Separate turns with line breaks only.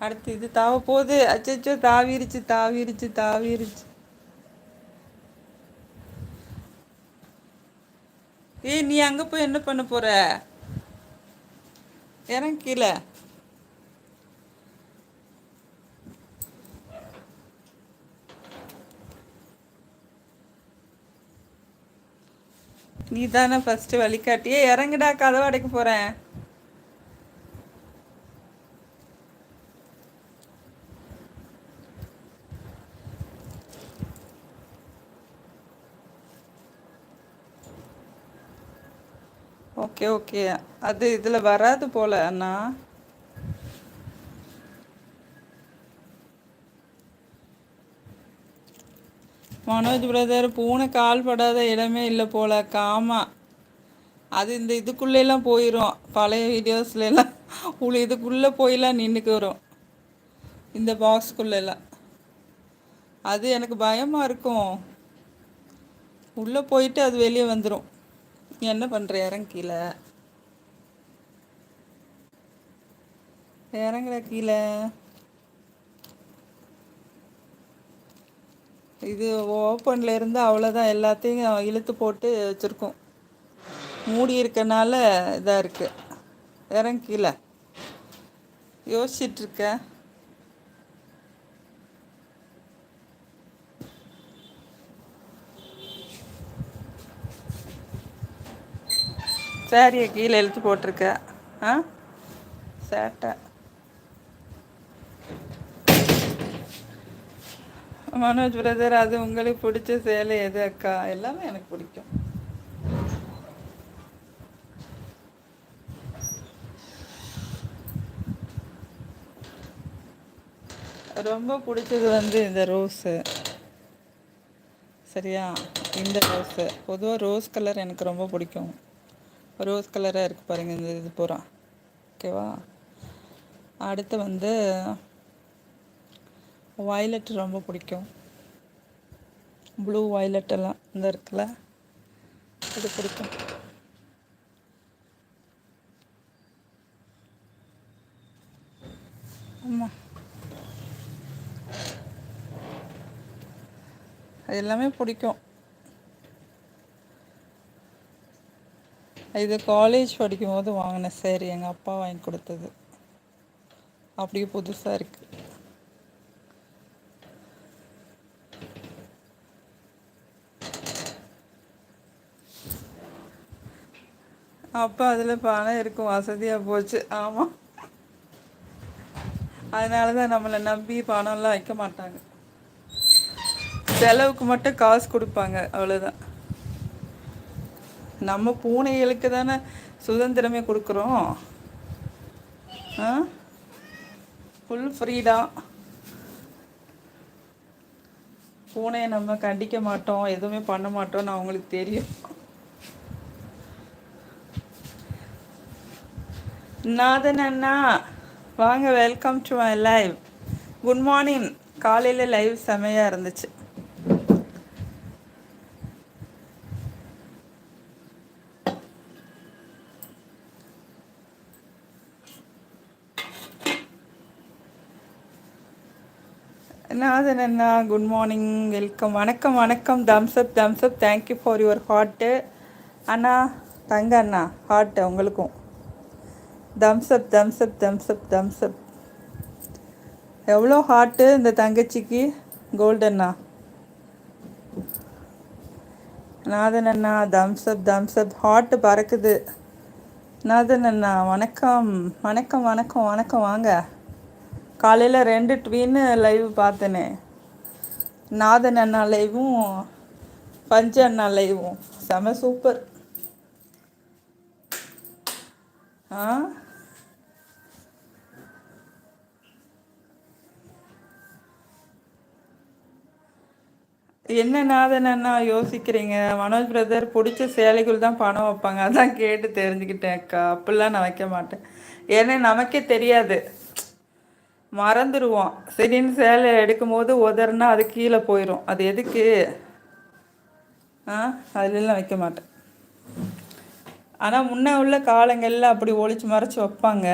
அடுத்து இது தாவ போகுது. அச்சச்சோ, தாவிருச்சு தாவிருச்சு தாவிருச்சு. ஏய், நீ அங்கே போய் என்ன பண்ண போற? இறங்க கீழே. நீ தானே ஃபர்ஸ்ட் வழிகாட்டியே. இறங்குடா, கதவை அடைக்க போறேன். Okay okay. அது இதுல வராது போல அண்ணா. மனோஜ் பிரதர், பூனை கால் படாத இடமே இல்லை போல. காமா, அது இந்த இதுக்குள்ளெல்லாம் போயிடும். பழைய வீடியோஸ்லாம் இதுக்குள்ளே போயெல்லாம் நின்றுக்கு வரும், இந்த பாக்ஸ்குள்ளெல்லாம். அது எனக்கு பயமாக இருக்கும். உள்ளே போயிட்டு அது வெளியே வந்துடும். என்ன பண்ணுற? இறங்க கீழே. இறங்குற கீழே. இது ஓப்பனில் இருந்து அவ்வளோதான், எல்லாத்தையும் இழுத்து போட்டு வச்சுருக்கோம். மூடி இருக்கனால இதாக இருக்குது. இறங்க கீழே. யோசிச்சிட்ருக்க. சாரியை கீழே இழுத்து போட்டிருக்க. ஆ, சேட்டை. மனோஜ் பிரதர், அது உங்களுக்கு பிடிச்ச சேலை எது அக்கா? எல்லாமே எனக்கு பிடிக்கும். ரொம்ப பிடிச்சது வந்து இந்த ரோஸு. சரியா? இந்த ரோஸு பொதுவாக ரோஸ் கலர் எனக்கு ரொம்ப பிடிக்கும். ரோஸ் கலராக இருக்குது பாருங்கள் இந்த இது பூரா. ஓகேவா? அடுத்து வந்து வயலட் ரொம்ப பிடிக்கும். ப்ளூ வயலட் எல்லாம் இந்த இருக்குல்ல, இது பிடிக்கும். ஆமாம், அது எல்லாமே பிடிக்கும். இது காலேஜ் படிக்கும் போது வாங்கின சேரீ, எங்கள் அப்பா வாங்கி கொடுத்தது. அப்படியே புதுசாக இருக்குது. அப்போ அதில் பணம் இருக்கும், வசதியாக போச்சு. ஆமாம், அதனால தான் நம்மளை நம்பி பணம்லாம் வைக்க மாட்டாங்க. செலவுக்கு மட்டும் காசு கொடுப்பாங்க, அவ்வளோதான். நம்ம பூனைகளுக்கு தானே சுதந்திரமே கொடுக்குறோம். ஆ, ஃபுல் ஃப்ரீடம். பூனையை நம்ம கண்டிக்க மாட்டோம், எதுவுமே பண்ண மாட்டோம்னு அவங்களுக்கு தெரியும். நாதன் அண்ணா வாங்க, welcome to my live. Good morning. காலையில் லைவ் செமையாக இருந்துச்சு. நாதன் அண்ணா குட் மார்னிங், வெல்கம். வணக்கம் வணக்கம். Thumbs up thumbs up, thank you for your heart. அண்ணா, தங்க அண்ணா, ஹார்ட்டு உங்களுக்கும். Thumbs up thumbs up thumbs up thumbs up. எவ்வளோ ஹார்ட்டு இந்த தங்கச்சிக்கு. கோல்டண்ணா, நாதன் அண்ணா, தம்ஸ்அப் தம்ஸ்அப், ஹார்ட்டு பறக்குது. நாதன் அண்ணா வணக்கம் வணக்கம் வணக்கம் வணக்கம். வாங்க. காலையில் 2 ட்வீன்னு லைவ் பார்த்தனே. நாதன் அண்ணா லைவும் பஞ்சு அண்ணா லைவும் செம சூப்பர். ஆ, என்ன நாதன் அண்ணா யோசிக்கிறீங்க? மனோஜ் பிரதர் பிடிச்ச சேலைகள் தான் பணம் வைப்பாங்க, அதான் கேட்டு தெரிஞ்சுக்கிட்டேன் அக்கா. அப்படிலாம் நான் வைக்க மாட்டேன், ஏன்னா நமக்கே தெரியாது, மறந்துடுவோம். சரின்னு சேலை எடுக்கும் போது உதறனா அது கீழே போயிடும். அது எதுக்கு? அதுலெல்லாம் வைக்க மாட்டேன். ஆனால் முன்ன உள்ள காலங்களில் அப்படி ஒளிச்சு மறைச்சி வைப்பாங்க.